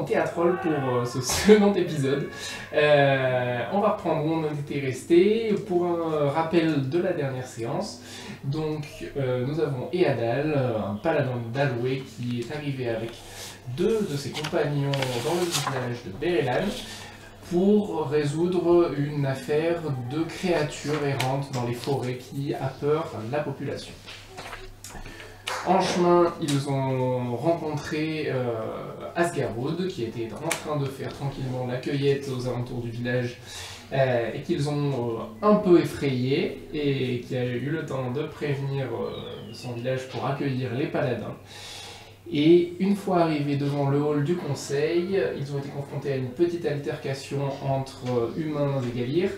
théâtrale pour ce second épisode. On va reprendre où on en était resté pour un rappel de la dernière séance. Donc nous avons Eadal, un paladin d'Aloé qui est arrivé avec deux de ses compagnons dans le village de Bérélan pour résoudre une affaire de créatures errantes dans les forêts qui a peur la population. En chemin, ils ont rencontré Asgarud, qui était en train de faire tranquillement la cueillette aux alentours du village, et qu'ils ont un peu effrayé, et qui a eu le temps de prévenir son village pour accueillir les paladins. Et une fois arrivés devant le hall du conseil, ils ont été confrontés à une petite altercation entre humains et Galir,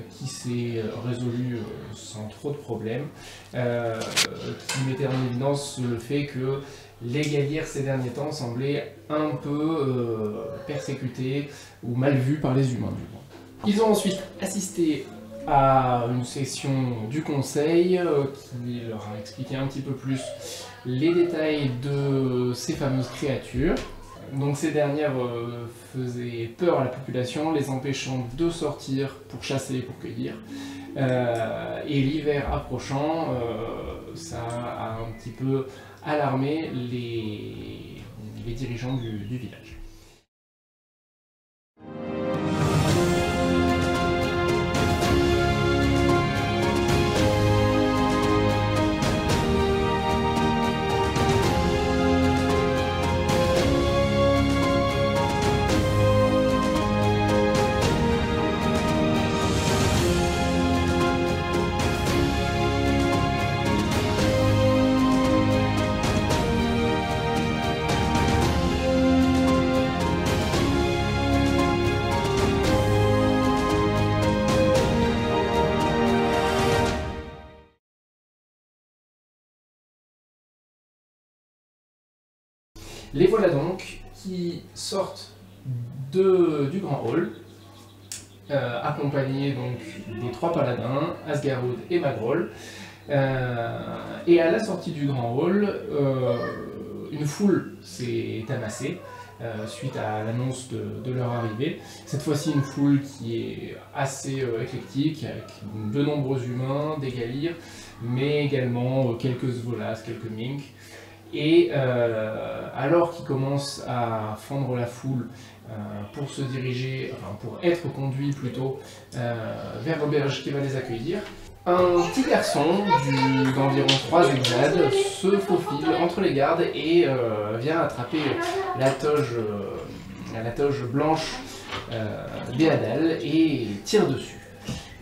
qui s'est résolue sans trop de problèmes, qui mettait en évidence le fait que les Galir ces derniers temps semblaient un peu persécutés ou mal vus par les humains. Ils ont ensuite assisté à une session du conseil qui leur a expliqué un petit peu plus les détails de ces fameuses créatures. Donc ces dernières faisaient peur à la population, les empêchant de sortir pour chasser et pour cueillir. Et l'hiver approchant, ça a un petit peu alarmé les dirigeants du village. Les voilà donc qui sortent du grand hall, accompagnés donc des trois paladins, Asgarud et Magrol. Et à la sortie du grand hall, une foule s'est amassée suite à l'annonce de leur arrivée. Cette fois-ci une foule qui est assez éclectique, avec de nombreux humains, des Galirs, mais également quelques Svolas, quelques Minks. Et alors qu'ils commencent à fendre la foule pour se diriger, enfin pour être conduits plutôt vers l'auberge qui va les accueillir, un petit garçon d'environ 3 hexades se faufile entre les gardes et vient attraper la toge blanche d'Eadal et tire dessus.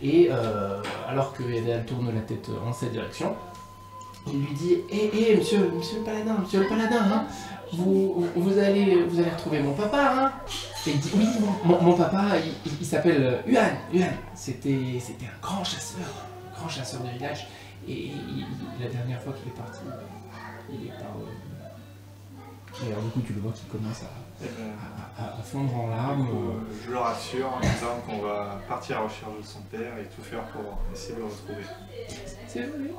Et alors que Eadal tourne la tête en cette direction, il lui dit monsieur le paladin, hein, vous allez retrouver mon papa, hein. Et il dit oui, mon papa, il s'appelle Huan. C'était un grand chasseur du village. Et la dernière fois qu'il est parti, il est pas. Et alors du coup tu le vois qu'il commence à fondre en larmes. Je le rassure en disant qu'on va partir à la recherche de son père et tout faire pour essayer de le retrouver. C'est vrai.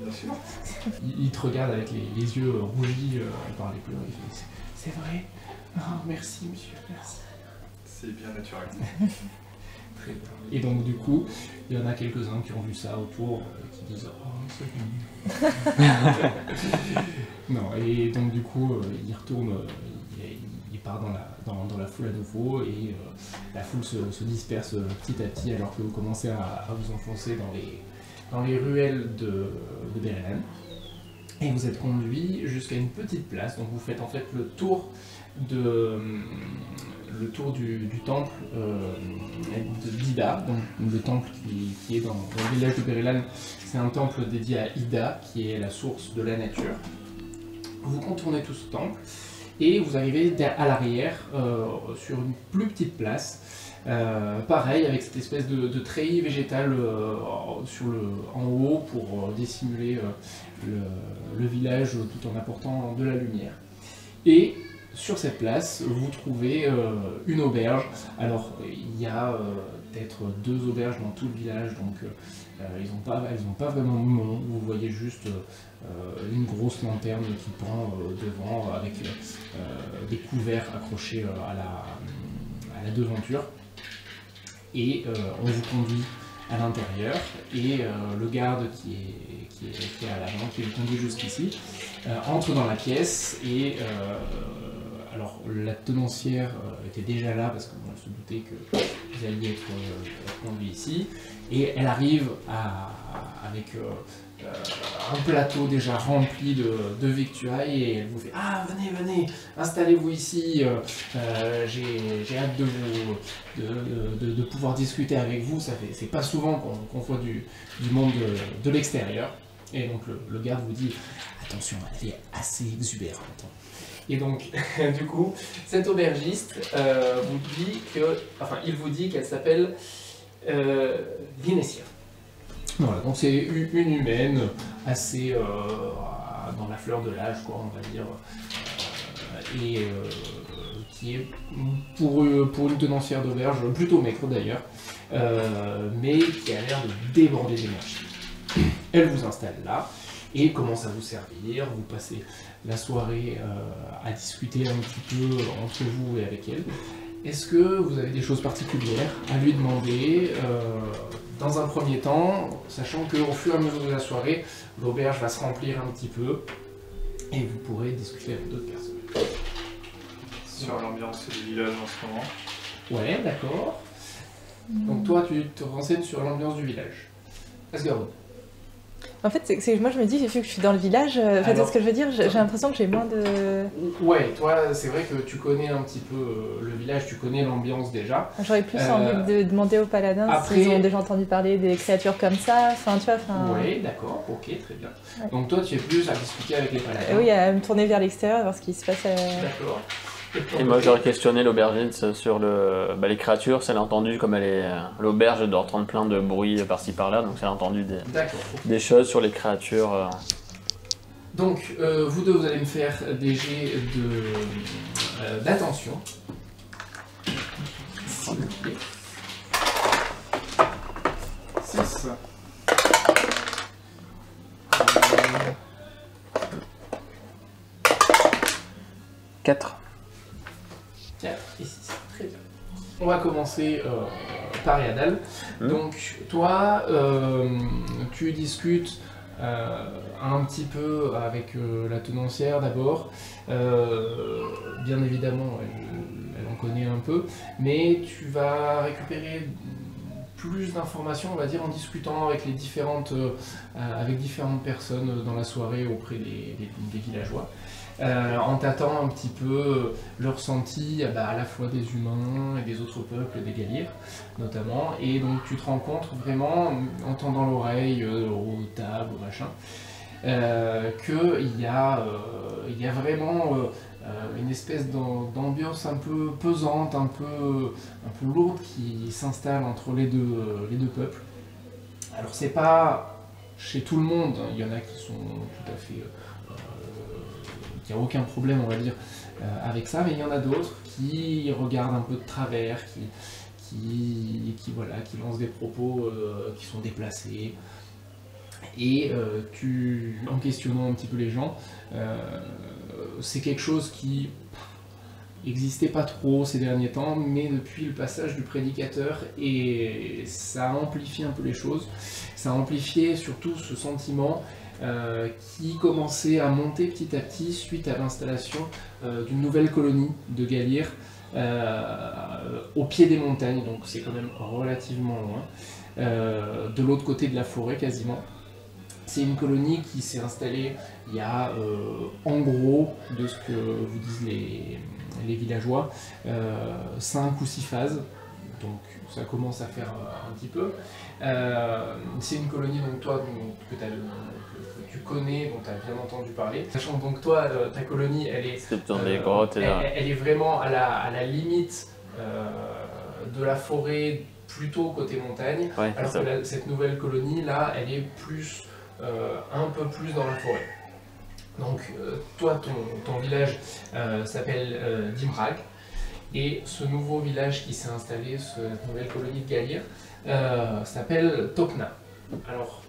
Bien sûr. Il te regarde avec les yeux rougis par les pleurs. Il fait c'est vrai. Oh, merci monsieur, merci. C'est bien naturel. Très bien. Et donc du coup, il y en a quelques-uns qui ont vu ça autour, qui disent oh c'est fini. Non, et donc du coup, il retourne, il part dans la foule à nouveau, et la foule se disperse petit à petit alors que vous commencez à vous enfoncer dans les ruelles de Bérélan. Et vous êtes conduit jusqu'à une petite place, donc vous faites en fait le tour du temple d'Ida, donc le temple qui est dans le village de Bérélan. C'est un temple dédié à Ida, qui est la source de la nature. Vous contournez tout ce temple et vous arrivez à l'arrière sur une plus petite place, pareil avec cette espèce de treillis végétal en haut pour dissimuler le village tout en apportant de la lumière. Et sur cette place, vous trouvez une auberge. Alors, il y a peut-être 2 auberges dans tout le village, donc elles n'ont pas vraiment de nom. Vous voyez juste une grosse lanterne qui pend devant, avec des couverts accrochés à la devanture. Et on vous conduit à l'intérieur, et le garde qui est à l'avant, qui vous conduit jusqu'ici, entre dans la pièce, et alors la tenancière était déjà là parce qu'on se doutait que vous alliez être conduit ici, et elle arrive avec un plateau déjà rempli de victuailles, et elle vous fait « Ah, venez, venez, installez-vous ici, j'ai hâte de pouvoir discuter avec vous, c'est pas souvent qu'on voit du monde de l'extérieur. » Et donc le garde vous dit « Attention, elle est assez exubérante. » Et donc, du coup, cet aubergiste il vous dit qu'elle s'appelle Vinessia. Voilà, donc c'est une humaine assez dans la fleur de l'âge, quoi, on va dire, et qui est pour une tenancière d'auberge plutôt maigre d'ailleurs, mais qui a l'air de déborder d'énergie. Elle vous installe là et commence à vous servir. Vous passez la soirée à discuter un petit peu entre vous et avec elle. Est-ce que vous avez des choses particulières à lui demander dans un premier temps, sachant qu'au fur et à mesure de la soirée, l'auberge va se remplir un petit peu et vous pourrez discuter avec d'autres personnes. Sur l'ambiance du village en ce moment. Ouais, d'accord. Donc toi, tu te renseignes sur l'ambiance du village. Asgarud. En fait, moi je me dis, vu que je suis dans le village, c'est ce que je veux dire, j'ai l'impression que j'ai moins de... Ouais, toi, c'est vrai que tu connais un petit peu le village, tu connais l'ambiance déjà. J'aurais plus envie de demander aux paladins s'ils ont déjà entendu parler des créatures comme ça, enfin tu vois, Oui, d'accord, ok, très bien. Ouais. Donc toi, tu es plus à discuter avec les paladins. Oui, à me tourner vers l'extérieur, voir ce qui se passe. D'accord. Et moi j'aurais questionné l'aubergiste sur les créatures, si elle a entendu, comme elle est l'auberge doit entendre plein de bruit par-ci par-là, donc si elle a entendu des choses sur les créatures. Donc vous deux, vous allez me faire des jets d'attention. S'il vous plaît. 6. 4. 4 et 6, très bien. On va commencer par Yadal. Donc toi, tu discutes un petit peu avec la tenancière d'abord. Bien évidemment, elle en connaît un peu, mais tu vas récupérer plus d'informations, on va dire, en discutant avec différentes personnes dans la soirée auprès des villageois. En tâtant un petit peu le ressenti à la fois des humains et des autres peuples, des Gallirs notamment, et donc tu te rends compte vraiment en tendant l'oreille aux tables, au machin, qu'il y a vraiment une espèce d'ambiance un peu pesante, un peu lourde qui s'installe entre les deux peuples. Alors c'est pas chez tout le monde, il y en a qui sont tout à fait... il n'y a aucun problème, on va dire, avec ça, mais il y en a d'autres qui regardent un peu de travers, qui lancent des propos qui sont déplacés. Et en questionnant un petit peu les gens, c'est quelque chose qui n'existait pas trop ces derniers temps, mais depuis le passage du prédicateur, et ça a amplifié un peu les choses, ça a amplifié surtout ce sentiment qui commençait à monter petit à petit suite à l'installation d'une nouvelle colonie de Gallirs au pied des montagnes, donc c'est quand même relativement loin, de l'autre côté de la forêt quasiment. C'est une colonie qui s'est installée il y a, en gros, de ce que vous disent les villageois, 5 ou 6 phases. Donc ça commence à faire un petit peu. C'est une colonie donc toi que tu connais, dont tu as bien entendu parler. Sachant donc toi, ta colonie, elle est dans les grottes, elle est vraiment à la limite de la forêt, plutôt côté montagne, ouais, alors que cette nouvelle colonie là, elle est plus un peu plus dans la forêt. Donc toi, ton village s'appelle Dimrag, et ce nouveau village qui s'est installé, cette nouvelle colonie de Galir, s'appelle Tokna. Alors,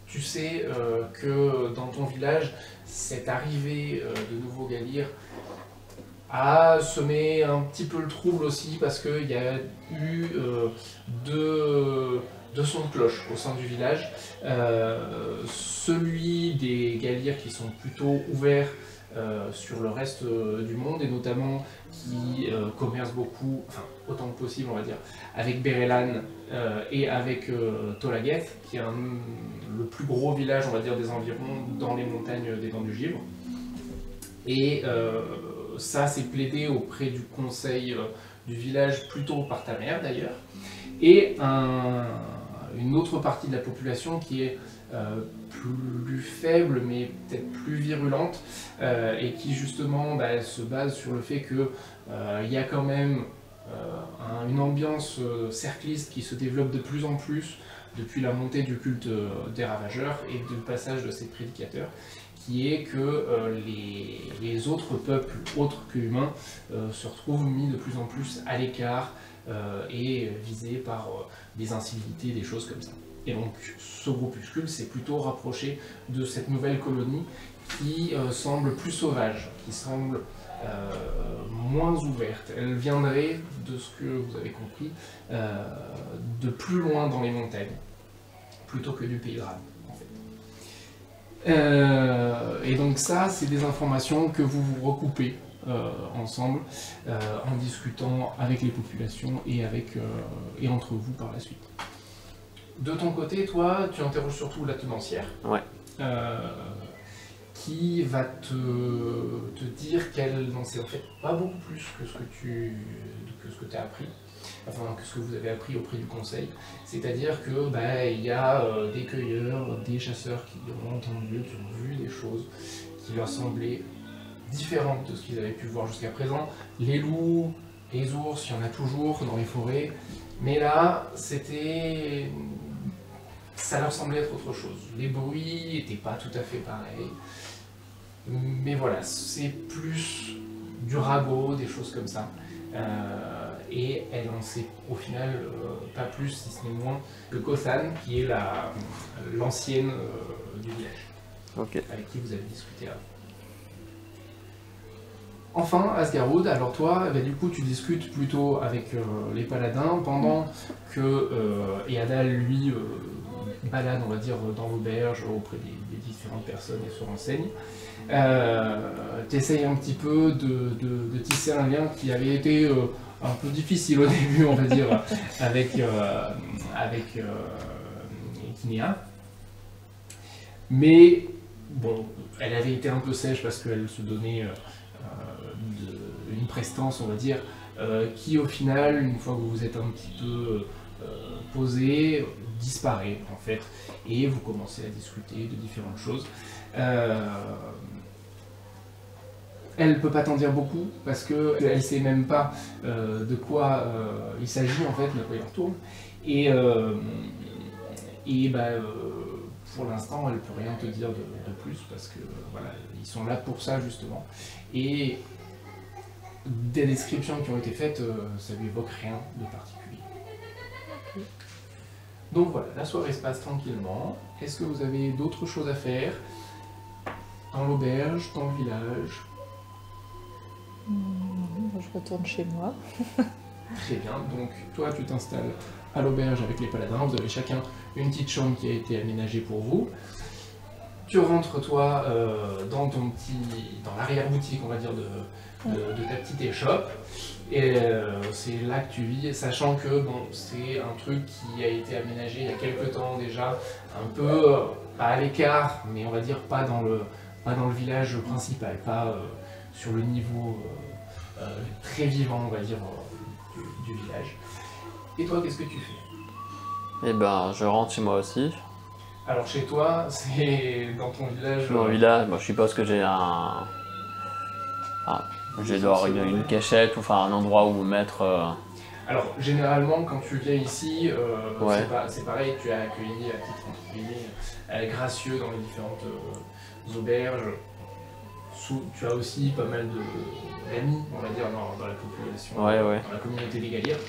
tu sais que dans ton village, cette arrivée de nouveaux Galir a semé un petit peu le trouble aussi, parce qu'il y a eu deux sons de cloche au sein du village. Celui des Galirs qui sont plutôt ouverts sur le reste du monde, et notamment qui commercent beaucoup, enfin autant que possible on va dire, avec Bérélan et avec Tolageth, qui est le plus gros village on va dire des environs dans les montagnes des Dents du Givre. Et ça s'est plaidé auprès du conseil du village, plutôt par ta mère d'ailleurs, et une autre partie de la population qui est plus faible mais peut-être plus virulente, et qui justement se base sur le fait que il y a quand même une ambiance cercliste qui se développe de plus en plus depuis la montée du culte des ravageurs et du passage de ces prédicateurs, qui est que les autres peuples, autres que humains, se retrouvent mis de plus en plus à l'écart et visés par des incivilités, des choses comme ça. Et donc ce groupuscule s'est plutôt rapproché de cette nouvelle colonie qui semble plus sauvage, qui semble moins ouverte. Elle viendrait, de ce que vous avez compris, de plus loin dans les montagnes, plutôt que du pays de Ran, en fait. Et donc ça, c'est des informations que vous vous recoupez ensemble, en discutant avec les populations et entre vous par la suite. De ton côté, toi, tu interroges surtout la tenancière, ouais. Qui va te dire qu'elle n'en sait en fait pas beaucoup plus que ce que tu as appris, enfin que ce que vous avez appris auprès du conseil. C'est-à-dire que il y a des cueilleurs, des chasseurs qui ont entendu, qui ont vu des choses qui leur semblaient différentes de ce qu'ils avaient pu voir jusqu'à présent. Les loups, les ours, il y en a toujours dans les forêts, mais là, ça leur semblait être autre chose. Les bruits n'étaient pas tout à fait pareils. Mais voilà, c'est plus du ragot, des choses comme ça. Et elle en sait au final pas plus, si ce n'est moins, que Kothan, qui est l'ancienne du village, okay, avec qui vous avez discuté avant. Enfin, Asgaroud, alors toi, du coup, tu discutes plutôt avec les paladins, pendant que Eadal, lui, balade, on va dire, dans l'auberge auprès des différentes personnes et se renseigne. Tu essayes un petit peu de tisser un lien qui avait été un peu difficile au début, on va dire, avec Ekinéa. Mais, bon, elle avait été un peu sèche parce qu'elle se donnait une prestance, on va dire, qui au final, une fois que vous vous êtes un petit peu posé, disparaît en fait, et vous commencez à discuter de différentes choses. Elle peut pas t'en dire beaucoup parce que elle sait même pas de quoi il s'agit en fait, de quoi il retourne, et pour l'instant elle peut rien te dire de plus parce que voilà, ils sont là pour ça justement, et des descriptions qui ont été faites, ça lui évoque rien de particulier. Okay. Donc voilà, la soirée se passe tranquillement. Est-ce que vous avez d'autres choses à faire dans l'auberge, dans le village? Je retourne chez moi. Très bien, donc toi tu t'installes à l'auberge avec les paladins, vous avez chacun une petite chambre qui a été aménagée pour vous. Tu rentres toi dans l'arrière-boutique, on va dire, de ta petite échoppe, et c'est là que tu vis, sachant que bon, c'est un truc qui a été aménagé il y a quelques temps déjà, un peu pas à l'écart, mais on va dire pas dans le village principal, pas sur le niveau très vivant, on va dire, du village. Et toi, qu'est-ce que tu fais? Eh ben, je rentre chez moi aussi. Alors chez toi, c'est dans ton village. Dans le village, moi, je suppose que j'ai une cachette, ou enfin un endroit où mettre. Alors généralement, quand tu viens ici, ouais, c'est pareil, tu as accueilli à titre entre guillemets gracieux dans les différentes auberges. tu as aussi pas mal d'amis, on va dire, dans la population, ouais. dans la communauté des Gallières.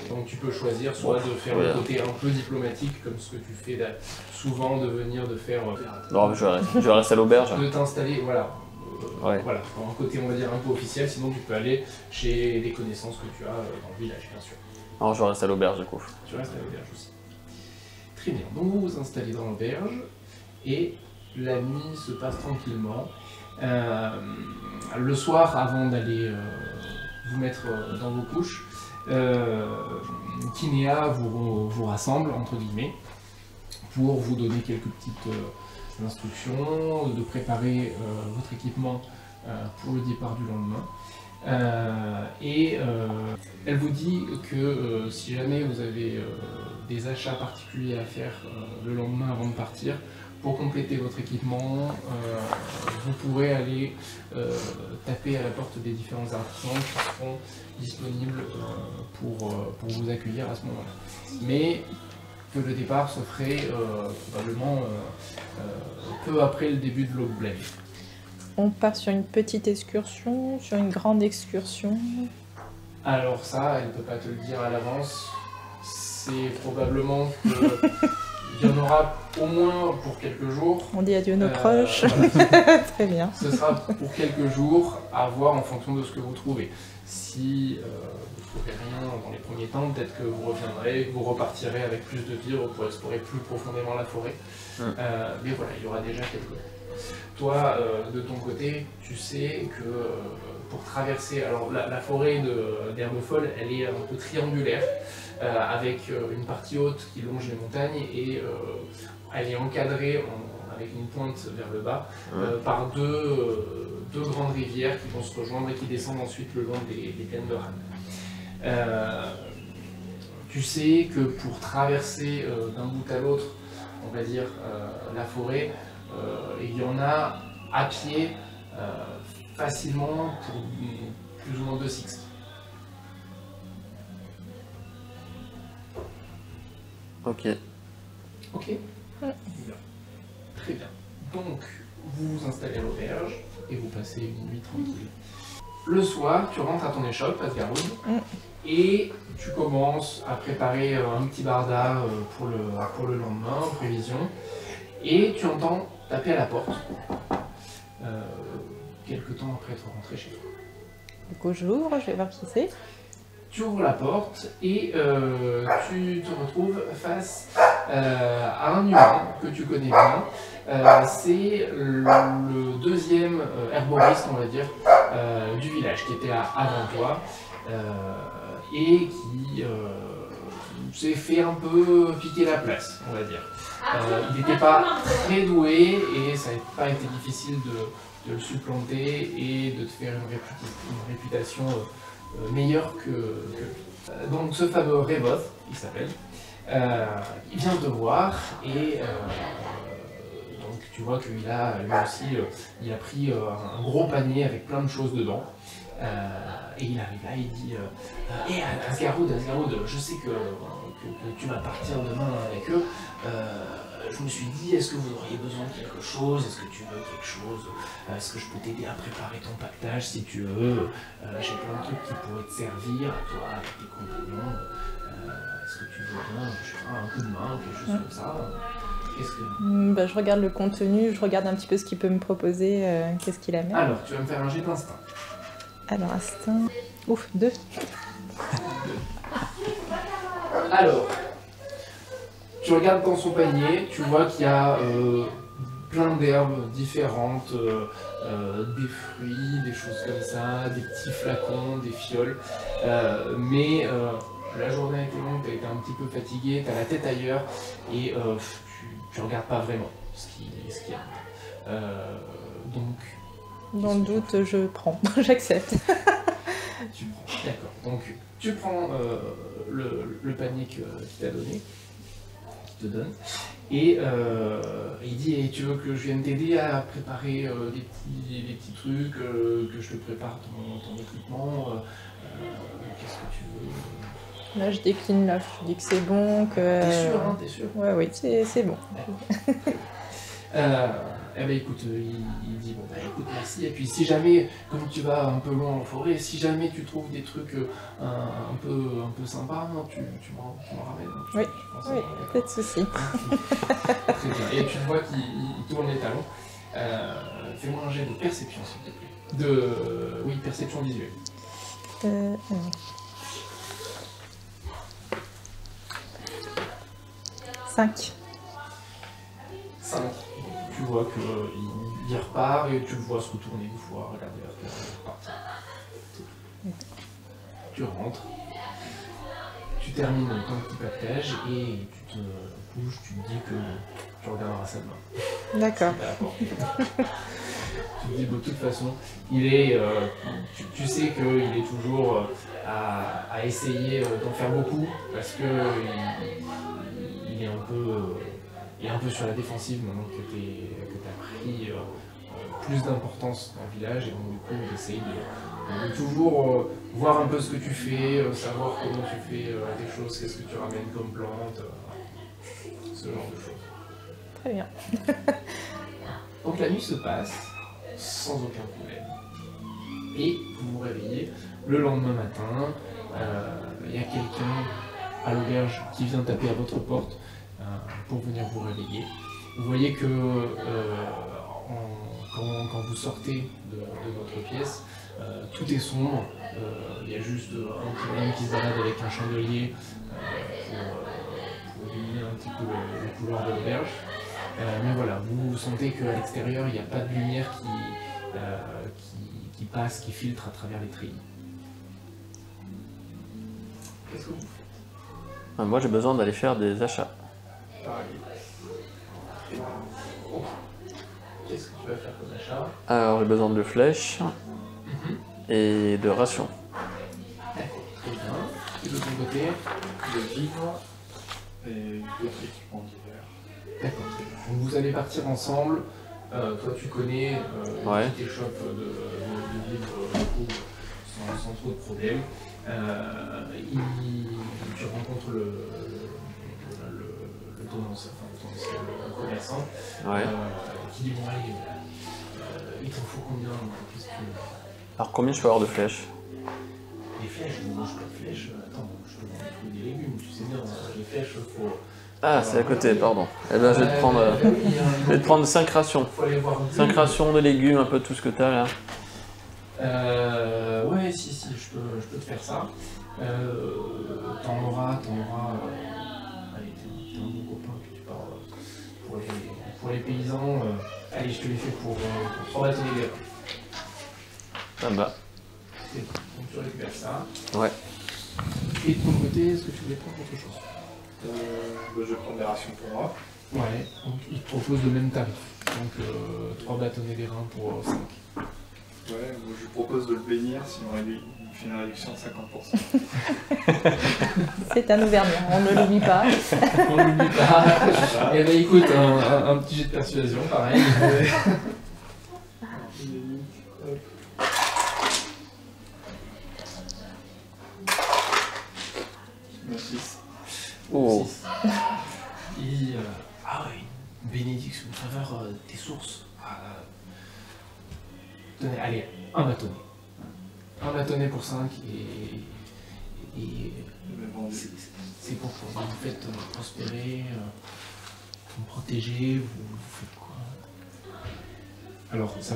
Donc tu peux choisir soit de faire le côté un peu diplomatique, comme ce que tu fais souvent, de venir, de faire... non, je vais rester à l'auberge. De t'installer, voilà. Ouais. Voilà, un côté, on va dire, un peu officiel, sinon tu peux aller chez des connaissances que tu as dans le village, bien sûr. Non, je reste à l'auberge du coup. Tu restes à l'auberge aussi. Très bien, donc vous vous installez dans l'auberge, et la nuit se passe tranquillement. Le soir, avant d'aller vous mettre dans vos couches, Kinéa vous rassemble, entre guillemets, pour vous donner quelques petites instructions, de préparer votre équipement pour le départ du lendemain. Elle vous dit que si jamais vous avez des achats particuliers à faire le lendemain avant de partir, pour compléter votre équipement, vous pourrez aller taper à la porte des différents artisans qui seront disponibles pour vous accueillir à ce moment-là. Mais que le départ se ferait probablement peu après le début de l'aube blême. On part sur une petite excursion, sur une grande excursion? Alors ça, elle ne peut pas te le dire à l'avance. C'est probablement que... Il y en aura au moins pour quelques jours. On dit adieu nos proches. Voilà. Très bien. Ce sera pour quelques jours, à voir en fonction de ce que vous trouvez. Si vous ne trouvez rien dans les premiers temps, peut-être que vous reviendrez, vous repartirez avec plus de vivres pour explorer plus profondément la forêt. Mais voilà, il y aura déjà quelques jours. Toi, de ton côté, tu sais que pour traverser... Alors la forêt d'herbe folle, elle est un peu triangulaire. Avec une partie haute qui longe les montagnes et elle est encadrée avec une pointe vers le bas par deux grandes rivières qui vont se rejoindre et qui descendent ensuite le long des plaines de Rann. Tu sais que pour traverser d'un bout à l'autre, on va dire, la forêt, il y en a à pied facilement pour plus ou moins 2 sixtes. Ok. Ok. Bien. Très bien. Donc, vous vous installez à l'auberge et vous passez une nuit tranquille. Le soir, tu rentres à ton échoppe, Asgaroud, et tu commences à préparer un petit barda pour le lendemain, en prévision, et tu entends taper à la porte, quelque temps après être rentré chez toi. Donc j'ouvre, je vais voir qui c'est. Tu ouvres la porte et tu te retrouves face à un humain que tu connais bien. C'est le deuxième herboriste, on va dire, du village, qui était avant toi et qui s'est fait un peu piquer la place, on va dire. Il n'était pas très doué et ça n'a pas été difficile de le supplanter et de te faire une réputation meilleur que lui. Donc ce fameux Revoth, il s'appelle, il vient te voir et donc tu vois qu'il a lui aussi il a pris un gros panier avec plein de choses dedans et il arrive là, il dit hey, Asgaroud, je sais que tu vas partir demain avec eux. Je me suis dit, est-ce que vous auriez besoin de quelque chose? Est-ce que tu veux quelque chose? Est-ce que je peux t'aider à préparer ton pactage si tu veux? J'ai plein de trucs qui pourraient te servir, à toi, avec tes compagnons. Est-ce que tu veux bien, je sais pas, un coup de main, quelque chose comme ça? Qu'est-ce que... Je regarde le contenu, je regarde un petit peu ce qu'il peut me proposer, qu'est-ce qu'il amène. Alors, tu vas me faire un jet d'instinct. Alors, instinct... Ouf, 2. Alors... Tu regardes dans son panier, tu vois qu'il y a plein d'herbes différentes, des fruits, des choses comme ça, des petits flacons, des fioles. Mais la journée a été longue, tu as été un petit peu fatigué, tu as la tête ailleurs et tu regardes pas vraiment ce qu'il y a. Donc... Dans le doute, je prends, j'accepte. Tu prends, d'accord. Donc tu prends le panier qu'il t'a donné. Donne. Et il dit hey, tu veux que je vienne t'aider à préparer des petits trucs, que je te prépare ton équipement, qu'est-ce que tu veux? Là je décline l'offre, je dis que c'est bon, que... T'es sûr, hein, t'es sûr? Ouais, oui, c'est bon. Eh ben écoute, il dit bon bah écoute merci, et puis si jamais, comme tu vas un peu loin en forêt, si jamais tu trouves des trucs un peu sympas, tu m'en ramènes. Hein, oui, pense, oui, pas de soucis. Très bien, et tu vois qu'il tourne les talons. Fais-moi un jet de perception s'il te plaît. Oui, perception visuelle. Alors. 5. 5. Tu vois qu'il repart et tu le vois se retourner une fois, regarder la terre et repartir. Tu rentres, tu termines ton petit pactage et tu te couches, tu te dis que tu regarderas ça demain. D'accord. Tu te dis de toute façon, il est, tu sais qu'il est toujours à essayer d'en faire beaucoup parce que il est un peu sur la défensive maintenant que tu as pris plus d'importance dans le village et donc du coup il essaye de toujours voir un peu ce que tu fais, savoir comment tu fais des choses, qu'est-ce que tu ramènes comme plante, ce genre de choses. Très bien. Donc la nuit se passe sans aucun problème. Et vous vous réveillez le lendemain matin, il y a quelqu'un à l'auberge qui vient taper à votre porte pour venir vous réveiller. Vous voyez que quand vous sortez de votre pièce, tout est sombre, il y a juste un petit bonhomme qui se balade avec un chandelier pour illuminer un petit peu le couloir de l'auberge. Mais voilà, vous sentez qu'à l'extérieur, il n'y a pas de lumière qui passe, qui filtre à travers les treillis. Qu'est-ce que vous faites? Moi j'ai besoin d'aller faire des achats. Qu'est-ce que tu vas faire comme achat? Alors j'ai besoin de flèches et de rations. Très bien. Et de ton côté? De vivres et d'autres équipements divers. D'accord. Donc vous allez partir ensemble. Toi tu connais Ouais. qui t'échoppe de vivre sans trop de problèmes. Tu rencontres le commerçant Ouais. qui dit bon allez, il t'en faut combien? Qu'est-ce que tu veux? Alors combien je peux avoir de flèches? Des flèches, je ne mange pas de flèches. Attends, je te vends des légumes, tu sais bien, les flèches, faut... Ah, c'est à côté, pardon. Eh ben, je vais te prendre 5 rations. 5 rations de légumes, un peu tout ce que tu as là. Ouais, si, je peux te faire ça. T'en auras. Allez, t'es un bon copain, puis tu pars pour les paysans. Allez, je te les fais pour 3 bâtonnets d'air. Ah bah. C'est bon, donc tu récupères ça. Ouais. Et de ton côté, est-ce que tu voulais prendre autre chose? Je vais prendre des rations pour moi. Ouais, donc il te propose le même tarif. Donc 3 bâtonnets d'airain pour 5. Ouais, moi je lui propose de le bénir, sinon il fait une réduction de 50%. C'est un Auvergnat, on ne l'oublie pas. On l'oublie pas. Et ben écoute, un petit jet de persuasion, pareil. Oh. Et, ah oui, une bénédiction en faveur des sources. Tenez, allez, un bâtonnet. Un bâtonnet pour 5 et c'est pour que vous vous faites prospérer, vous protéger, vous faites quoi? Alors, ça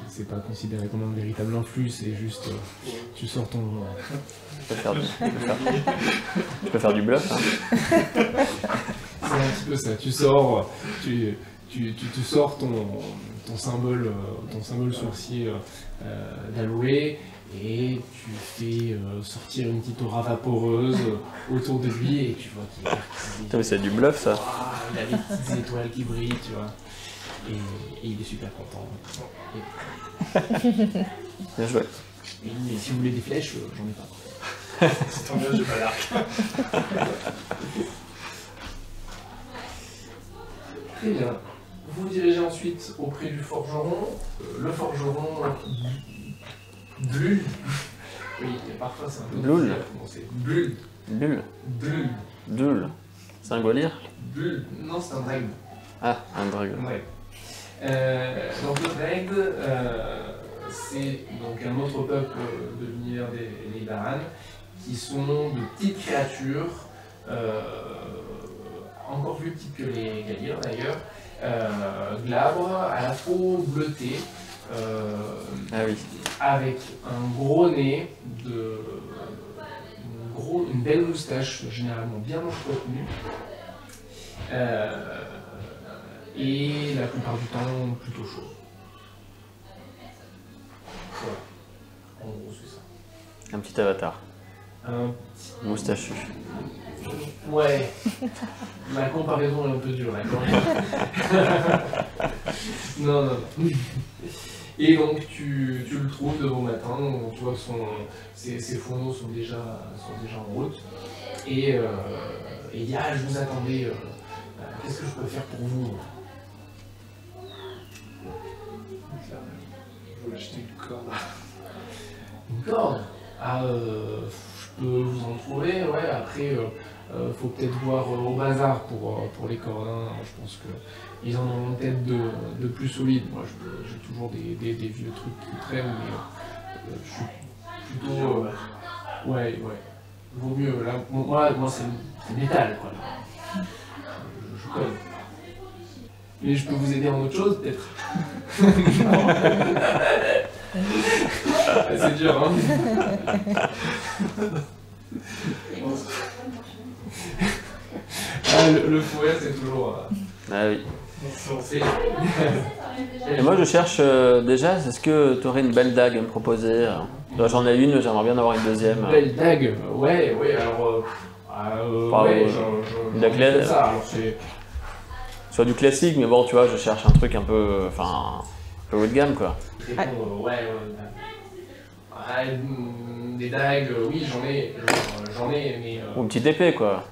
c'est pas considéré comme un véritable influx, c'est juste tu sors ton... Je peux faire du bluff. Hein. C'est un petit peu ça, tu sors, tu sors ton symbole sourcier d'Aloé et tu fais sortir une petite aura vaporeuse autour de lui et tu vois qu'il est... Putain, mais c'est du bluff ça. Il a des petites étoiles qui brillent, tu vois. Et il est super content. Bien joué. Et si vous voulez des flèches, j'en ai pas. C'est tant mieux, j'ai pas l'arc. Très bien. Vous vous dirigez ensuite auprès du forgeron. Le forgeron Blul. Oui, parfois c'est un peu... Blul. Blul. Bulle. Blul. Dulle. C'est un golir? Blul. Non, c'est un dragon. Ah, un dragon. Ouais. Donc le Dreid, c'est donc un autre peuple de l'univers des Ildaran, qui sont de petites créatures, encore plus petites que les Galir d'ailleurs, glabres, à la peau bleutée, avec un gros nez, une belle moustache, généralement bien entretenue, et la plupart du temps plutôt chaud. Voilà, en gros c'est ça. Un petit avatar. Moustachu. Ouais, la comparaison est un peu dure là quand même. Non. Et donc tu le trouves de bon matin, tu vois que ses fourneaux sont déjà en route. Et il dit je vous attendais, qu'est-ce que je peux faire pour vous? Je voulais acheter une corde. Une corde? Je peux vous en trouver, ouais, après faut peut-être voir au bazar pour les cordes, hein. Je pense qu'ils en ont peut-être de plus solides. Moi j'ai toujours des vieux trucs qui traînent, mais je suis plutôt... ouais, vaut mieux, là, moi c'est métal quoi. Je connais. Mais je peux vous aider en autre chose peut-être. C'est dur, hein. Le fouet, c'est toujours... Ah oui. Et moi je cherche déjà, est-ce que tu aurais une belle dague à me proposer? J'en ai une, j'aimerais bien avoir une deuxième. Une belle dague? Ouais, alors... une dague ça, alors c'est... Soit du classique, mais bon, tu vois, je cherche un truc un peu haut de gamme, quoi. Des dagues, oui, j'en ai, mais... Ou une petite épée, quoi.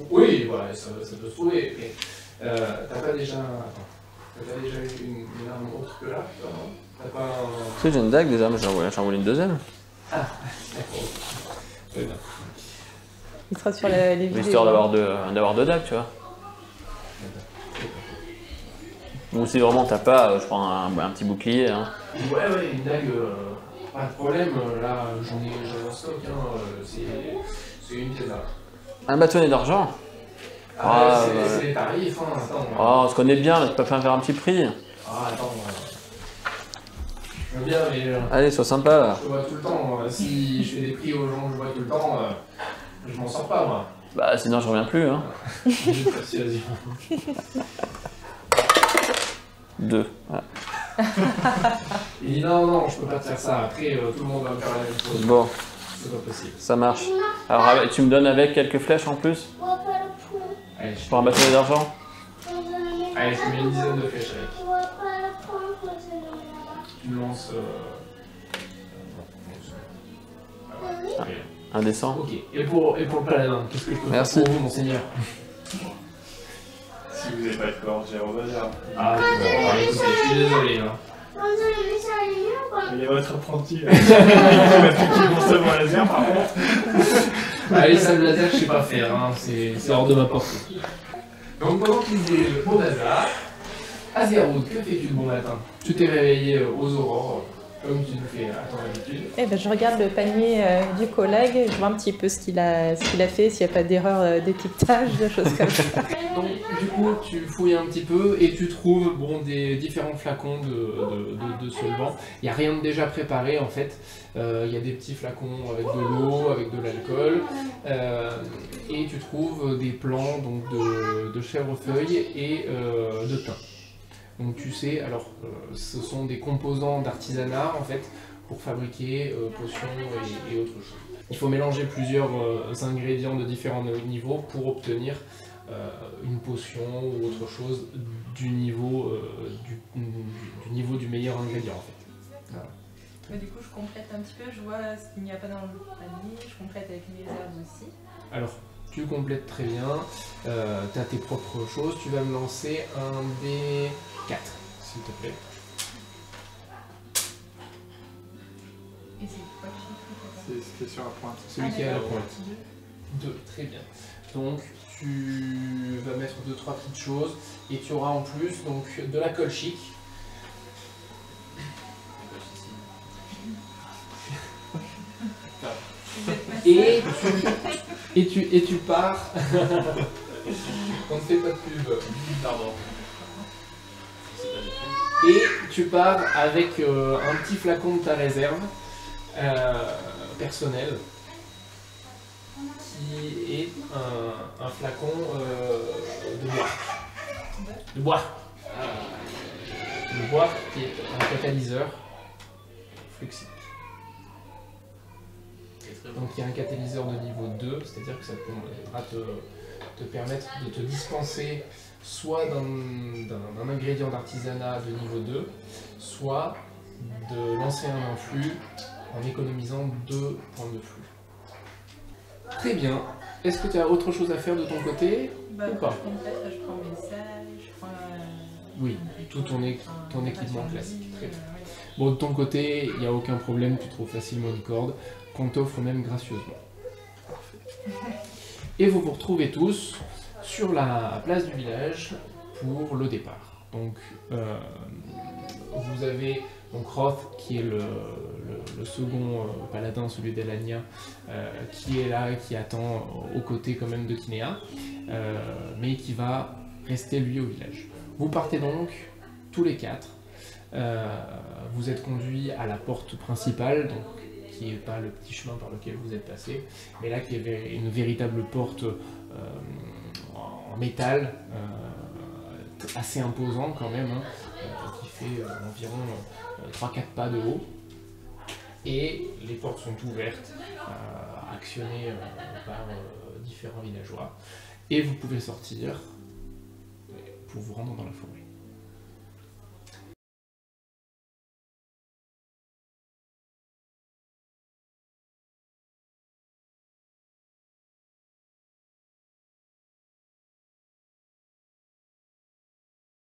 Oui, ouais, ça peut se trouver, mais... t'as pas déjà une arme autre que là, toi, non? T'as pas un... Tu sais, j'ai une dague déjà, mais j'en voulais une deuxième. Ah, d'accord. Très bien. Il sera sur les vidéos. Histoire d'avoir deux dagues, tu vois. Ou si vraiment t'as pas, je prends un petit bouclier. Hein. Ouais, une dague, pas de problème, là j'en ai en stock, hein, c'est une pièce d'art. Un bâtonnet d'argent? C'est les tarifs, hein, attends. On se connaît bien, tu peux faire un petit prix. Attends, je veux bien, mais... Allez, sois sympa là. Je vois tout le temps, si je fais des prix aux gens que je vois tout le temps, je m'en sors pas moi. Bah sinon je reviens plus, hein. Vas-y. 2. Ouais. Il dit non, je peux pas te faire ça. Après, tout le monde va me faire la même chose. Bon. C'est pas possible. Ça marche. Alors, tu me donnes avec quelques flèches en plus? Allez, pour un bâtonnet d'argent? Allez, je te mets une dizaine de flèches avec. Tu me lances... Indécent. Ok. Et pour le paladin, qu'est-ce que je peux faire pour vous, monseigneur? Si vous n'avez pas de corde, j'ai au bazar. Écoutez, je suis désolé. Hein. Il y a votre apprenti. Il va piquer mon sabre laser par contre. Les sables laser, je sais pas faire, hein. C'est hors de ma portée. Donc pendant qu'il faisait le beau bazar, Asgaroud, que fais-tu de bon matin? Tu t'es réveillé aux aurores, comme tu le fais à ton habitude. Je regarde le panier du collègue, je vois un petit peu ce qu'il a fait, s'il n'y a pas d'erreur d'étiquetage, des choses comme ça. Donc du coup, tu fouilles un petit peu et tu trouves des différents flacons de solvant. Il n'y a rien de déjà préparé en fait. Il y a des petits flacons avec de l'eau, avec de l'alcool. Et tu trouves des plants donc, de chèvrefeuille et de thym. Donc tu sais, alors ce sont des composants d'artisanat en fait pour fabriquer potions et autre chose. Il faut mélanger plusieurs ingrédients de différents niveaux pour obtenir une potion ou autre chose du niveau du meilleur ingrédient en fait. Voilà. Du coup je complète un petit peu, je vois ce qu'il n'y a pas dans le panier, je complète avec mes herbes aussi. Alors tu complètes très bien, tu as tes propres choses, tu vas me lancer un des 4 s'il te plaît. Et c'est quoi le chiffre? C'était sur la pointe. Celui qui est à la pointe. 2, très bien. Donc tu vas mettre 2-3 petites choses et tu auras en plus donc, de la colle chic. Et tu pars. On ne fait pas de pub. Pardon. Et tu pars avec un petit flacon de ta réserve personnelle qui est un flacon de bois. De bois. Le bois qui est un catalyseur fluxique. Donc il y a un catalyseur de niveau 2, c'est-à-dire que ça pourra te permettre de te dispenser soit d'un ingrédient d'artisanat de niveau 2, soit de lancer un influx en économisant 2 points de flux. Très bien. Est-ce que tu as autre chose à faire de ton côté ou pas? Je prends mes salles, je prends... Oui, tout ton équipement classique. Très bien. Bon, de ton côté, il n'y a aucun problème, tu trouves facilement une corde qu'on t'offre même gracieusement. Et vous vous retrouvez tous sur la place du village pour le départ. Donc, vous avez donc Roth qui est le second paladin, celui d'Elania, qui est là, qui attend aux côtés quand même de Kinéa, mais qui va rester lui au village. Vous partez donc tous les 4. Vous êtes conduits à la porte principale, donc, qui n'est pas le petit chemin par lequel vous êtes passé, mais là qui est une véritable porte en métal, assez imposant quand même, hein, qui fait environ 3-4 pas de haut. Et les portes sont ouvertes, actionnées par différents villageois. Et vous pouvez sortir pour vous rendre dans la forêt.